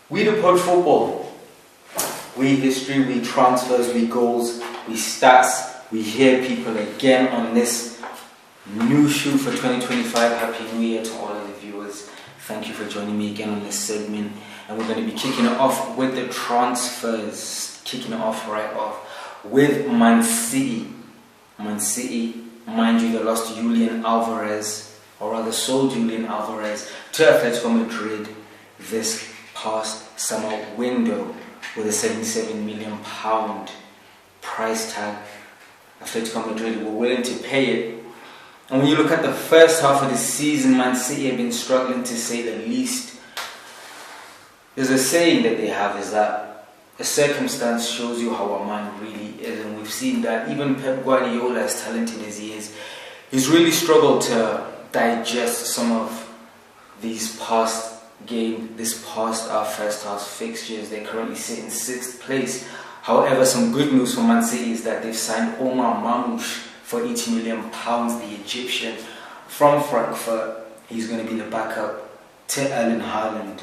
We deploy football. We history, we transfers, we goals, we stats. We hear people again on this new shoot for 2025. Happy New Year to all of the viewers. Thank you for joining me again on this segment. And we're going to be kicking it off with the transfers. Kicking it off right off with Man City. Man City, mind you, they lost Julian Alvarez, or rather sold Julian Alvarez to Atletico Madrid this past summer window with a £77 million price tag. Atletico Madrid were willing to pay it. And when you look at the first half of the season, Man City have been struggling, to say the least. There's a saying that they have, is that a circumstance shows you how a man really is. And we've seen that even Pep Guardiola, as talented as he is, he's really struggled to digest some of these past first half fixtures. They currently sit in 6th place. However, some good news for Man City is that they've signed Omar Mamouche for £80 million, the Egyptian from Frankfurt. He's going to be the backup to Erling Halaand.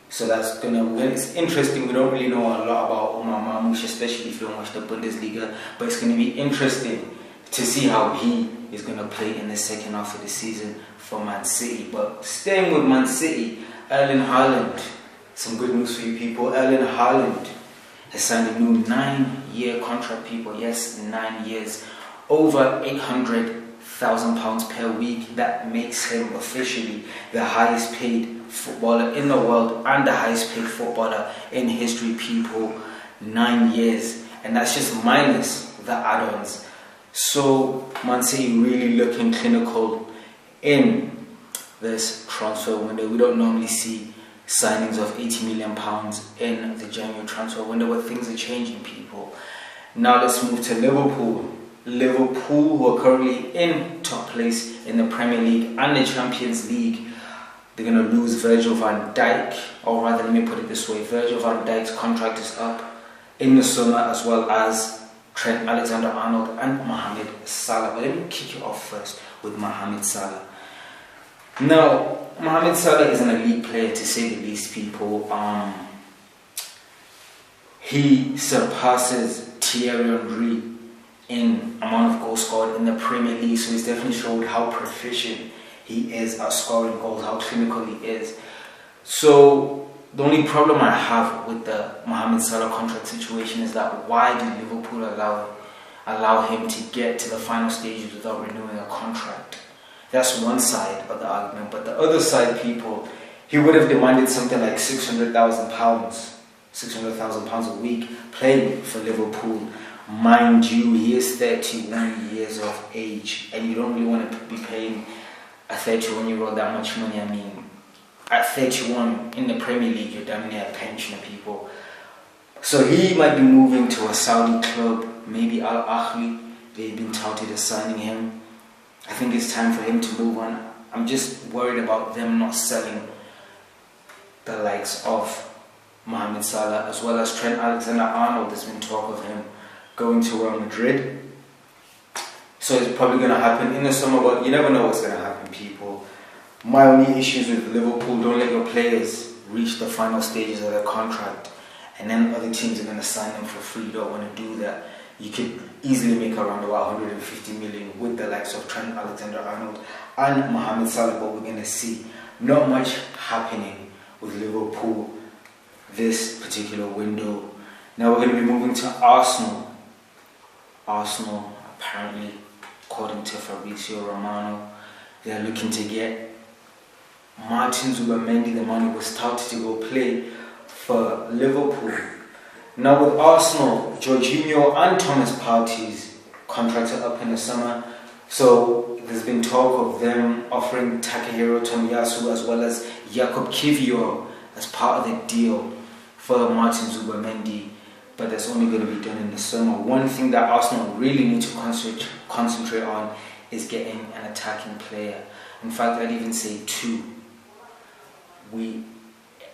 So it's interesting. We don't really know a lot about Omar Mamouche, especially if you don't watch the Bundesliga, but it's going to be interesting to see how he is going to play in the second half of the season for Man City. But staying with Man City, Erling Halaand, some good news for you people. Erling Halaand has signed a new 9-year contract, people. Yes, 9 years, over £800,000 per week. That makes him officially the highest paid footballer in the world and the highest paid footballer in history, people. 9 years, and that's just minus the add-ons. So Man City really looking clinical in this transfer window. We don't normally see signings of £80 million in the January transfer window, but things are changing, people. Now let's move to Liverpool. Liverpool, who are currently in top place in the Premier League and the Champions League. They're going to lose Virgil van Dijk, or rather, let me put it this way. Virgil van Dijk's contract is up in the summer, as well as Trent Alexander-Arnold and Mohamed Salah. But let me kick it off first with Mohamed Salah. Now, Mohamed Salah is an elite player, to say the least, people. He surpasses Thierry Henry in amount of goals scored in the Premier League, so he's definitely showed how proficient he is at scoring goals, how clinical he is. So the only problem I have with the Mohamed Salah contract situation is that why did Liverpool allow him to get to the final stages without renewing a contract? That's one side of the argument. But the other side, people, he would have demanded something like £600,000 a week playing for Liverpool. Mind you, he is 31 years of age, and you don't really want to be paying a 31-year-old that much money. I mean, at 31 in the Premier League, you're damn near a pensioner, people. So he might be moving to a Saudi club, maybe Al Ahly. They've been touted as signing him. I think it's time for him to move on. I'm just worried about them not selling the likes of Mohamed Salah, as well as Trent Alexander-Arnold. There's been talk of him going to Real Madrid. So it's probably going to happen in the summer, but you never know what's going to happen, people. My only issues with Liverpool: don't let your players reach the final stages of their contract and then other teams are going to sign them for free. You don't want to do that. You could easily make around about 150 million with the likes of Trent Alexander-Arnold and Mohamed Salah, but we're going to see not much happening with Liverpool this particular window. Now we're going to be moving to Arsenal. Arsenal, apparently, according to Fabrizio Romano, they're looking to get Martin Zubimendi. The money was touted to go play for Liverpool. Now with Arsenal, Jorginho and Thomas Partey's contracts are up in the summer, so there's been talk of them offering Takahiro Tomiyasu as well as Jakub Kiwior as part of the deal for Martin Zubimendi, but that's only going to be done in the summer. One thing that Arsenal really need to concentrate on is getting an attacking player. In fact, I'd even say two.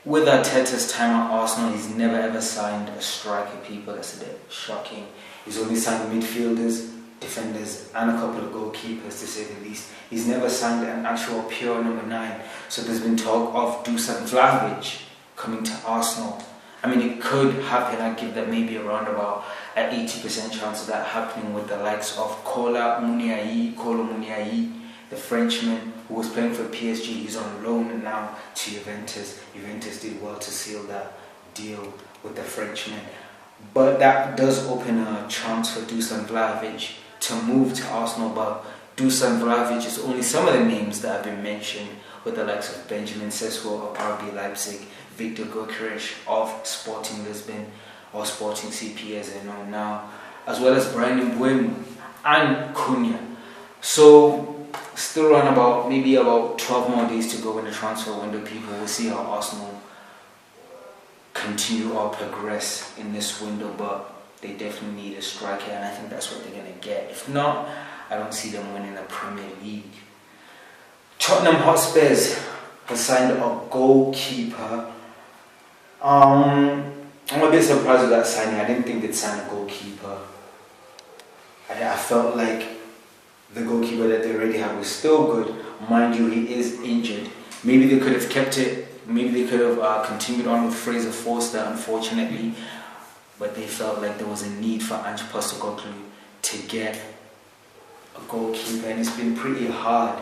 With Arteta's time at Arsenal, he's never ever signed a striker, people. That's a bit shocking. He's only signed midfielders, defenders, and a couple of goalkeepers, to say the least. He's never signed an actual pure number 9. So there's been talk of Dusan Vlahovic coming to Arsenal. I mean, it could happen. I give that maybe around about an 80% chance of that happening with the likes of Kolo Muaniayi, the Frenchman who was playing for PSG. He's on loan now to Juventus. Juventus did well to seal that deal with the Frenchman. But that does open a chance for Dusan Vlahovic to move to Arsenal. But Dusan Vlahovic is only some of the names that have been mentioned, with the likes of Benjamin Sesko of RB Leipzig, Victor Gyökeres of Sporting Lisbon, or Sporting CP as they know now, as well as Brian Mbeumo and Cunha. So still around about maybe about 12 more days to go in the transfer window. People will see how Arsenal continue or progress in this window, but they definitely need a striker, and I think that's what they're going to get. If not, I don't see them winning the Premier League. Tottenham Hotspurs has signed a goalkeeper. I'm a bit surprised with that signing. I didn't think they'd sign a goalkeeper. I felt like the goalkeeper that they already had was still good. Mind you, he is injured. Maybe they could have kept it. Maybe they could have continued on with Fraser Forster, unfortunately. But they felt like there was a need for Ange Postecoglou to get a goalkeeper. And it's been pretty hard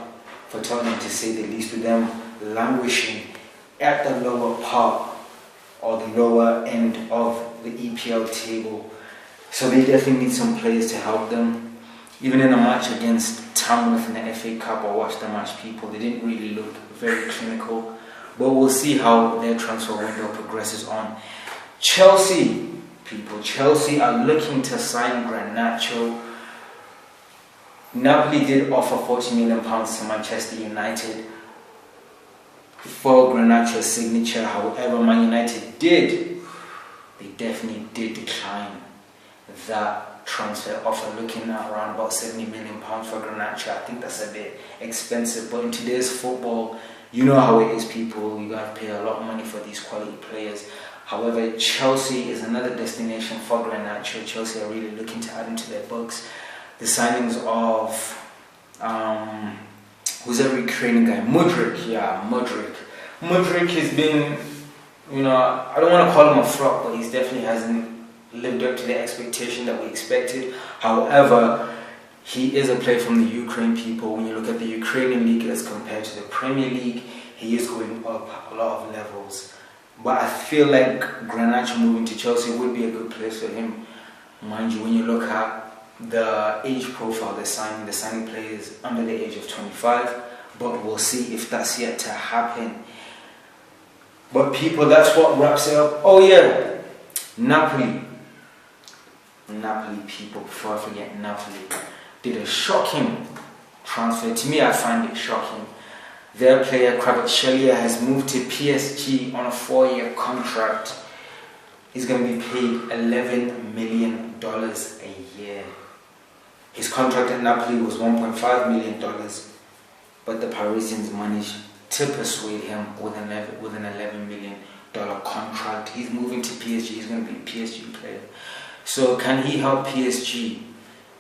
for Tottenham, to say the least, with them languishing at the lower part or the lower end of the EPL table. So they definitely need some players to help them. Even in a match against Tamworth in the FA Cup, I watched the match, people, they didn't really look very clinical. But we'll see how their transfer window progresses on. Chelsea, people, Chelsea are looking to sign Garnacho. Napoli did offer £40 million to Manchester United for Garnacho's signature. However, Man United they definitely did decline that transfer offer, looking at around about £70 million for Garnacho. I think that's a bit expensive, but in today's football, you know how it is, people. You got to pay a lot of money for these quality players. However, Chelsea is another destination for Garnacho. Chelsea are really looking to add into their books. The signings of who's that Ukrainian guy? Mudryk. Mudryk has been, I don't want to call him a flop, but he definitely hasn't lived up to the expectation that we expected. However, he is a player from the Ukraine, people. When you look at the Ukrainian league as compared to the Premier League, he is going up a lot of levels. But I feel like Garnacho moving to Chelsea would be a good place for him. Mind you, when you look at the age profile they're signing players under the age of 25, but we'll see if that's yet to happen. But people, that's what wraps it up. Oh yeah, Napoli people, before I forget, Napoli did a shocking transfer. To me, I find it shocking. Their player Kvaratskhelia has moved to PSG on a 4-year contract. He's going to be paid $11 million a year. His contract at Napoli was $1.5 million, but the Parisians managed to persuade him with an $11 million contract. He's moving to PSG. He's going to be a PSG player. So can he help PSG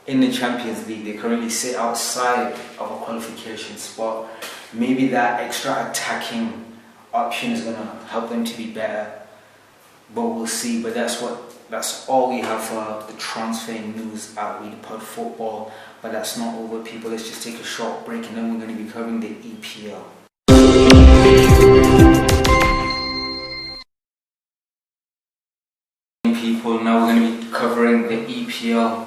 in the Champions League? They currently sit outside of a qualification spot. Maybe that extra attacking option is going to help them to be better, but we'll see. But that's all we have for the transfer news at WePod Football. But that's not over, people. Let's just take a short break, and then we're going to be covering the EPL. People, now we're going to be covering the EPL,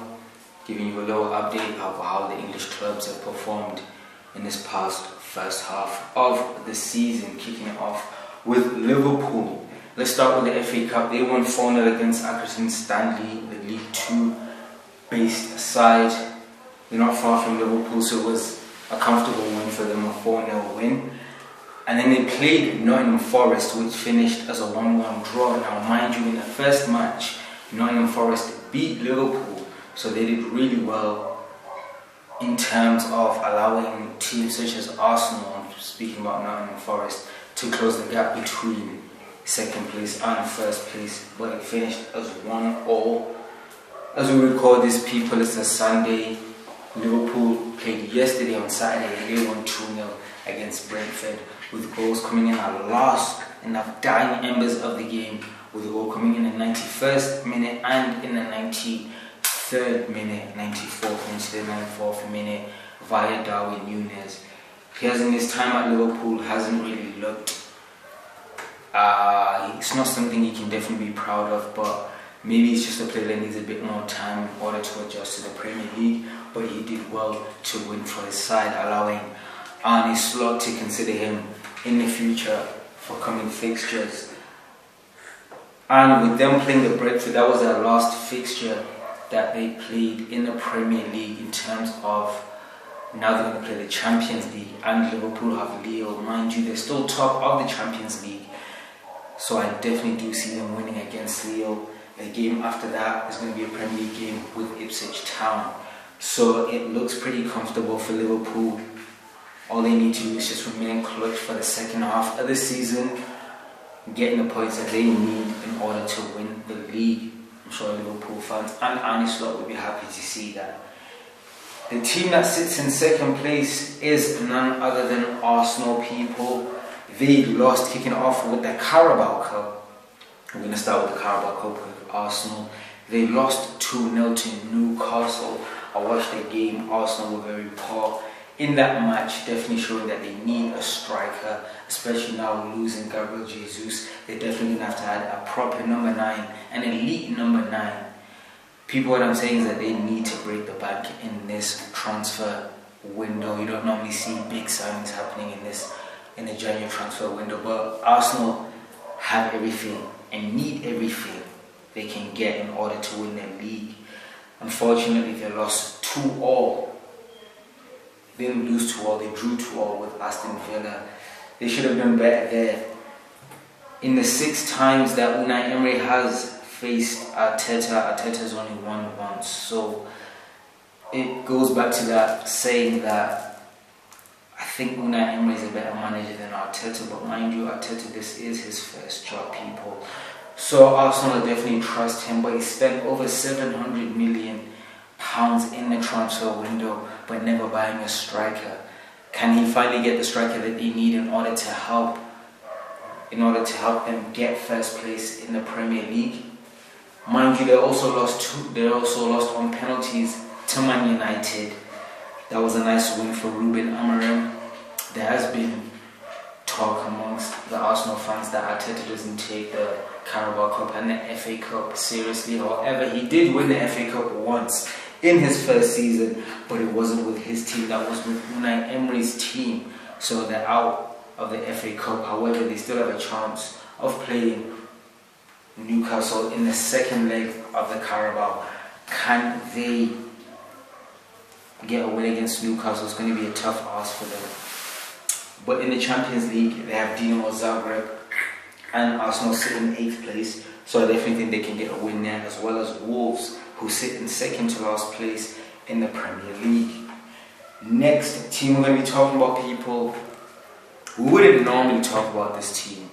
giving you a little update of how the English clubs have performed in this past first half of the season, kicking it off with Liverpool. Let's start with the FA Cup. They won 4-0 against Accrington Stanley, the League 2 based side. They're not far from Liverpool, so it was a comfortable win for them, a 4-0 win. And then they played Nottingham Forest, which finished as a 1-1 draw. Now, mind you, in the first match, Nottingham Forest beat Liverpool, so they did really well in terms of allowing teams such as Arsenal, speaking about Nottingham Forest, to close the gap between second place and first place. But it finished as 1-1. As we record this, people, it's a Sunday. Liverpool played yesterday on Saturday, and they won 2-0 against Brentford, with goals coming in at last enough dying embers of the game, with the goal coming in the 91st minute and in the 93rd minute, 94th into the 94th minute via Darwin Núñez. He has, in his time at Liverpool, hasn't really looked. It's not something he can definitely be proud of, but maybe it's just a player that needs a bit more time in order to adjust to the Premier League. But he did well to win for his side, allowing Arne Slot to consider him in the future for coming fixtures. And with them playing the Brentford, that was their last fixture that they played in the Premier League in terms of. Now they're going to play the Champions League, and Liverpool have Lille. Mind you, they're still top of the Champions League, so I definitely do see them winning against Lille. The game after that is going to be a Premier League game with Ipswich Town, so it looks pretty comfortable for Liverpool. All they need to do is just remain clutch for the second half of the season, getting the points that they need in order to win the league. I'm sure Liverpool fans and Arne Slot will be happy to see that. The team that sits in second place is none other than Arsenal, people. They lost, kicking off with the Carabao Cup. We're going to start with the Carabao Cup with Arsenal. They lost 2-0 to Newcastle. I watched the game. Arsenal were very poor in that match, definitely showing that they need a striker, especially now losing Gabriel Jesus. They're definitely going to have to add a proper number 9, an elite number 9. People, what I'm saying is that they need to break the bank in this transfer window. You don't normally see big signings happening in the January transfer window, but Arsenal have everything and need everything they can get in order to win their league. Unfortunately, they lost 2-2. They didn't lose 2-2, they drew 2-2 with Aston Villa. They should have done better there. In the 6 times that Unai Emery has faced Arteta's only won once. So it goes back to that saying that I think Unai Emery is a better manager than Arteta, but mind you, Arteta, this is his first job, people. So Arsenal definitely trust him, but he spent over £700 million in the transfer window, but never buying a striker. Can he finally get the striker that they need in order to help them get first place in the Premier League? Mind you, they also lost on penalties to Man United. That was a nice win for Ruben Amorim. There has been talk amongst the Arsenal fans that Arteta doesn't take the Carabao Cup and the FA Cup seriously. However, he did win the FA Cup once in his first season, but it wasn't with his team. That was with Unai Emery's team. So they're out of the FA Cup. However, they still have a chance of playing Newcastle in the second leg of the Carabao. Can they get a win against Newcastle? It's going to be a tough ask for them. But in the Champions League, they have Dinamo Zagreb and Arsenal sit in 8th place. So I definitely think they can get a win there, as well as Wolves, who sit in second to last place in the Premier League. Next team we're going to be talking about, people. We wouldn't normally talk about this team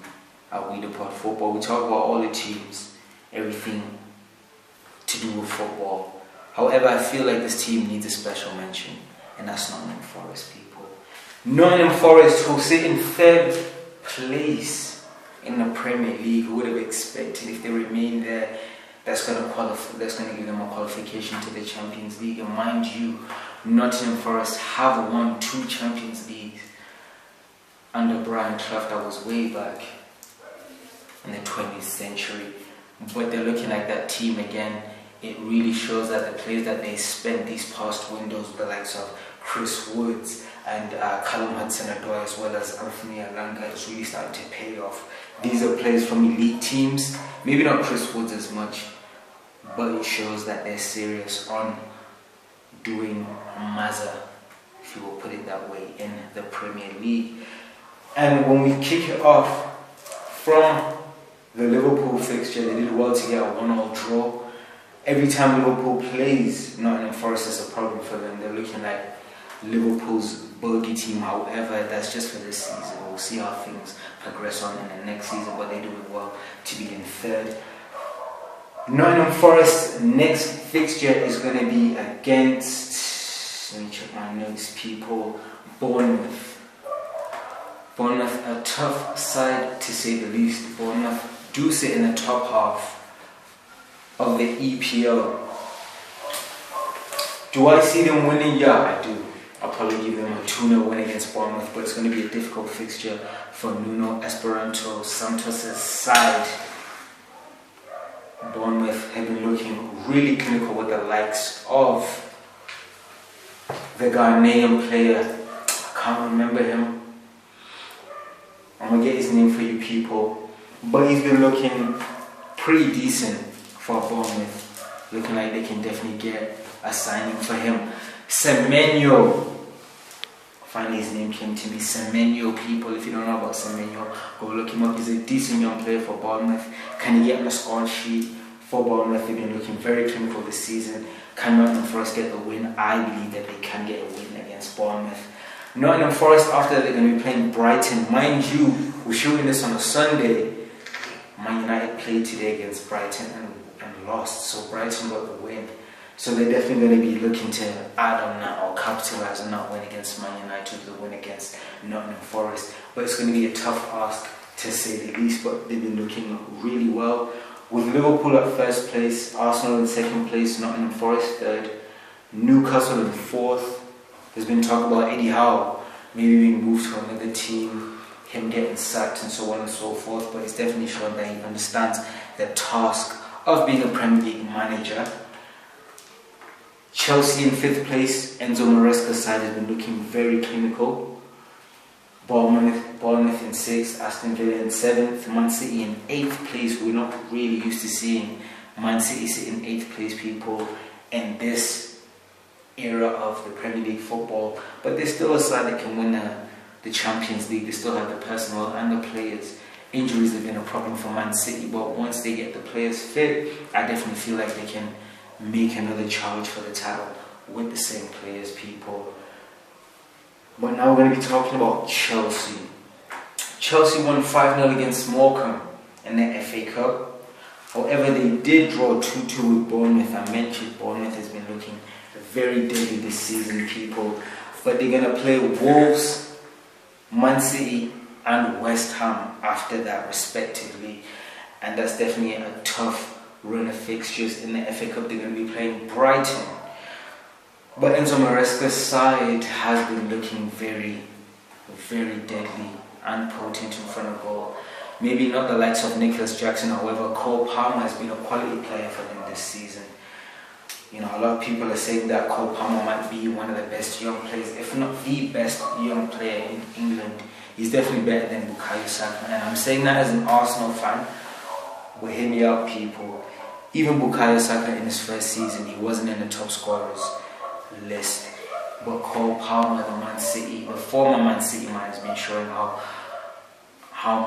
at We Depart Football. We talk about all the teams, everything to do with football. However, I feel like this team needs a special mention, and that's Nottingham Forest, people. Nottingham Forest, who sit in 3rd place in the Premier League. Who would have expected if they remain there? That's going to give them a qualification to the Champions League. And mind you, Nottingham Forest have won 2 Champions Leagues under Brian Clough. That was way back in the 20th century. But they're looking like that team again. It really shows that the players that they spent these past windows, the likes of Chris Woods and Callum Hudson-Odoi, as well as Anthony Alanga, is really starting to pay off. These are players from elite teams. Maybe not Chris Woods as much, but it shows that they're serious on doing Mazza, if you will put it that way, in the Premier League. And when we kick it off from the Liverpool fixture, they did well to get a 1-1 draw. Every time Liverpool plays Nottingham Forest, is a problem for them. They're looking like Liverpool's bogey team. However, that's just for this season. We'll see how things progress on in the next season, but they're doing well to be in 3rd. Nottingham Forest next fixture is going to be against, let me check my notes, people, Bournemouth. Bournemouth, a tough side to say the least. Bournemouth do sit in the top half of the EPL. Do I see them winning? Yeah, I do. I'll probably give them a 2-0 win against Bournemouth, but it's going to be a difficult fixture for Nuno Espirito Santos' side. Bournemouth have been looking really clinical with the likes of the Ghanaian player. I can't remember him. I'm going to get his name for you people. But he's been looking pretty decent for Bournemouth. Looking like they can definitely get a signing for him. Semenyo. Finally his name came to me. Semenyo, people. If you don't know about Semenyo, go look him up. He's a decent young player for Bournemouth. Can he get on the score sheet for Bournemouth? They've been looking very clinical this season. Can Nottingham Forest get the win? I believe that they can get a win against Bournemouth. Nottingham Forest, after they're going to be playing Brighton. Mind you, we're shooting this on a Sunday. Man United played today against Brighton and lost. So Brighton got the win. So they're definitely going to be looking to add on that or capitalize on that win against Man United, the win against Nottingham Forest. But it's going to be a tough ask to say the least. But they've been looking really well. With Liverpool at first place, Arsenal in second place, Nottingham Forest third, Newcastle in fourth. There's been talk about Eddie Howe maybe being moved to another team, him getting sacked and so on and so forth. But it's definitely shown that he understands the task of being a Premier League manager. Chelsea in fifth place, Enzo Maresca's side has been looking very clinical. Bournemouth in sixth, Aston Villa in seventh, Man City in eighth place. We're not really used to seeing Man City sit in eighth place, people, in this era of the Premier League football. But there's still a side that can win the Champions League. They still have the personnel and the players. Injuries have been a problem for Man City, but once they get the players fit, I definitely feel like they can make another challenge for the title with the same players, people. But now we're going to be talking about Chelsea. Chelsea won 5-0 against Morecambe in the FA Cup. However, they did draw 2-2 with Bournemouth. I mentioned Bournemouth has been looking very deadly this season, people. But they're going to play Wolves, Man City and West Ham after that, respectively. And that's definitely a tough run of fixtures in the FA Cup. They're going to be playing Brighton. But Enzo Maresca's side has been looking very, very deadly and potent in front of goal. Maybe not the likes of Nicholas Jackson, however, Cole Palmer has been a quality player for them this season. You know, a lot of people are saying that Cole Palmer might be one of the best young players, if not the best young player in England. He's definitely better than Bukayo Saka. And I'm saying that as an Arsenal fan. But hear me out, people. Even Bukayo Saka in his first season, he wasn't in the top scorers list. But Cole Palmer, the former Man City man, has been showing how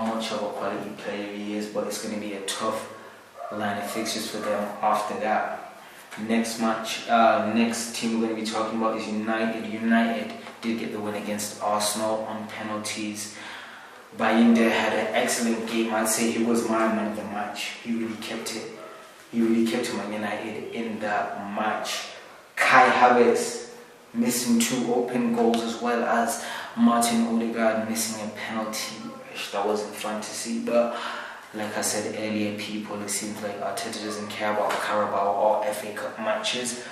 much of a quality player he is. But it's going to be a tough line of fixtures for them after that. Next team we're going to be talking about is United. United did get the win against Arsenal on penalties. Bayinde had an excellent game. I'd say he was my man of the match. He really kept Man United in that match. Kai Havertz missing 2 open goals, as well as Martin Odegaard missing a penalty. That wasn't fun to see, but like I said earlier, people, it seems like Arteta doesn't care about Carabao or FA Cup matches.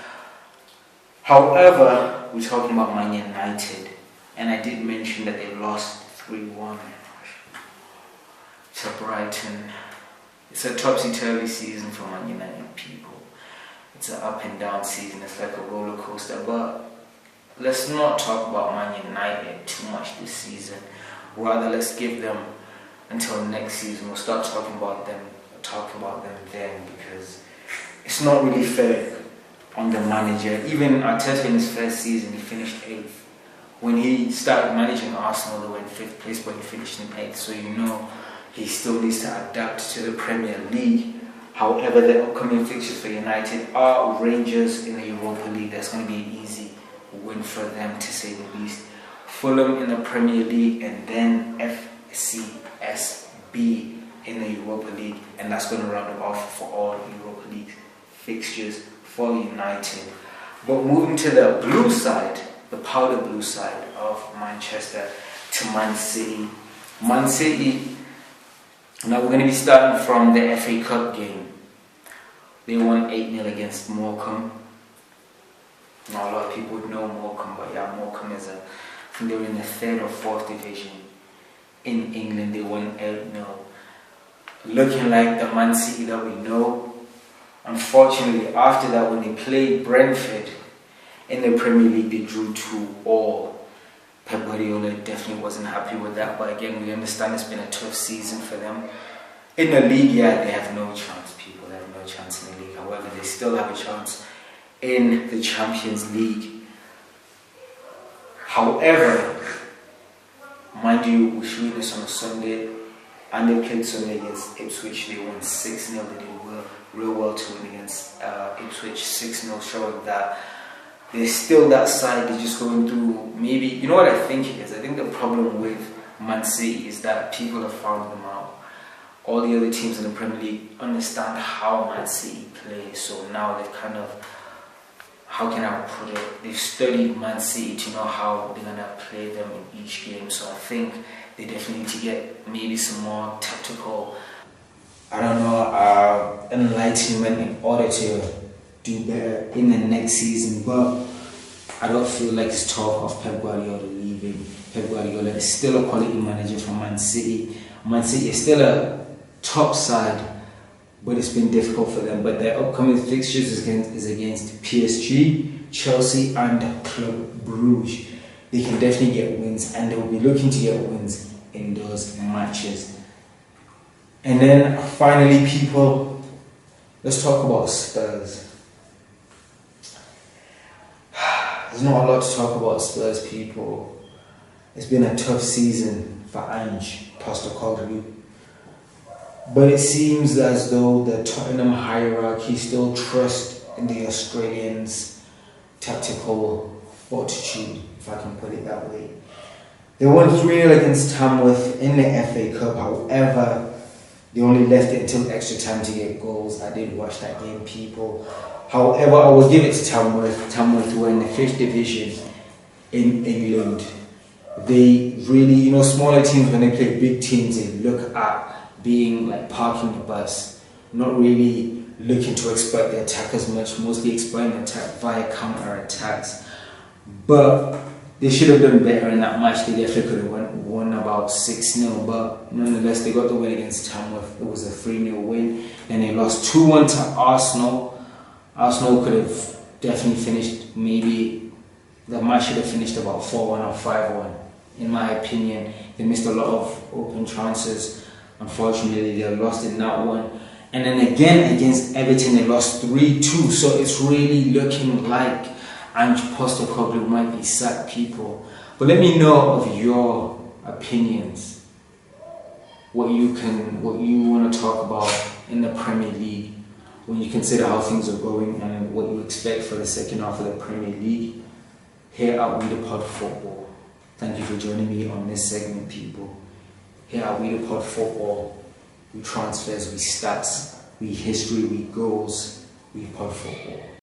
However, we're talking about Man United, and I did mention that they lost 3-1 to Brighton. It's a topsy-turvy season for Man United, people. It's an up and down season. It's like a roller coaster. But let's not talk about Man United too much this season. Rather, let's give them until next season. We'll start talking about them then, because it's not really fair on the manager. Even Arteta in his first season, he finished 8th. When he started managing Arsenal, they were in 5th place, but he finished in 8th. So you know he still needs to adapt to the Premier League. However, the upcoming fixtures for United are Rangers in the Europa League. That's going to be an easy win for them, to say the least. Fulham in the Premier League, and then FCSB in the Europa League. And that's going to round it off for all Europa League fixtures for United. But moving to the blue side, the powder blue side of Manchester, to Man City. Man City, now we're going to be starting from the FA Cup game. They won 8-0 against Morecambe. Now a lot of people would know Morecambe, but yeah, Morecambe is I think they were in the 3rd or 4th division in England. They won 8-0. Looking like the Man City that we know. Unfortunately, after that, when they played Brentford in the Premier League, they drew 2-2. Pep Guardiola definitely wasn't happy with that, but again, we understand it's been a tough season for them. In the league, yeah, they have no chance, people. They have no chance in the league. However, they still have a chance in the Champions League. However, mind you, we're shooting this on a Sunday, and they played Sunday against Ipswich. They won 6-0. They did real well to win against Ipswich 6-0, showing that they're still that side. They're just going through, maybe, you know what I think it is? I think the problem with Man City is that people have found them out. All the other teams in the Premier League understand how Man City play, so now they've kind of, how can I put it, they've studied Man City to know how they're going to play them in each game. So I think they definitely need to get maybe some more tactical, I don't know, enlightenment in order to do better in the next season. But I don't feel like it's talk of Pep Guardiola leaving. Pep Guardiola is still a quality manager for Man City. Man City is still a top side, but it's been difficult for them. But their upcoming fixtures is against PSG, Chelsea and Club Brugge. They can definitely get wins, and they will be looking to get wins in those matches. And then finally, people, let's talk about Spurs. There's not a lot to talk about Spurs, people. It's been a tough season for Ange Postecoglou. But it seems as though the Tottenham hierarchy still trusts in the Australians' tactical fortitude, if I can put it that way. They won 3-0 against Tamworth in the FA Cup. However, they only left it until extra time to get goals. I did watch that game, people. However, I will give it to Tamworth. Tamworth were in the 5th division in England. They really, smaller teams, when they play big teams, they look at being like parking the bus, not really looking to exploit the attack as much, mostly exploiting the attack via counter attacks. But they should have done better in that match. They definitely could have won about 6-0, but nonetheless, they got the win against Tamworth. It was a 3-0 win. Then they lost 2-1 to Arsenal. Arsenal could have definitely finished, maybe the match should have finished about 4-1 or 5-1. In my opinion, they missed a lot of open chances. Unfortunately, they lost in that one. And then again against Everton, they lost 3-2. So it's really looking like Ange Postecoglou might be sacked, people. But let me know of your opinions. What you want to talk about in the Premier League when you consider how things are going and what you expect for the second half of the Premier League. Here at We The Pod Football. Thank you for joining me on this segment, people. Here at We The Pod Football, we transfers, we stats, we history, we goals, we pod football.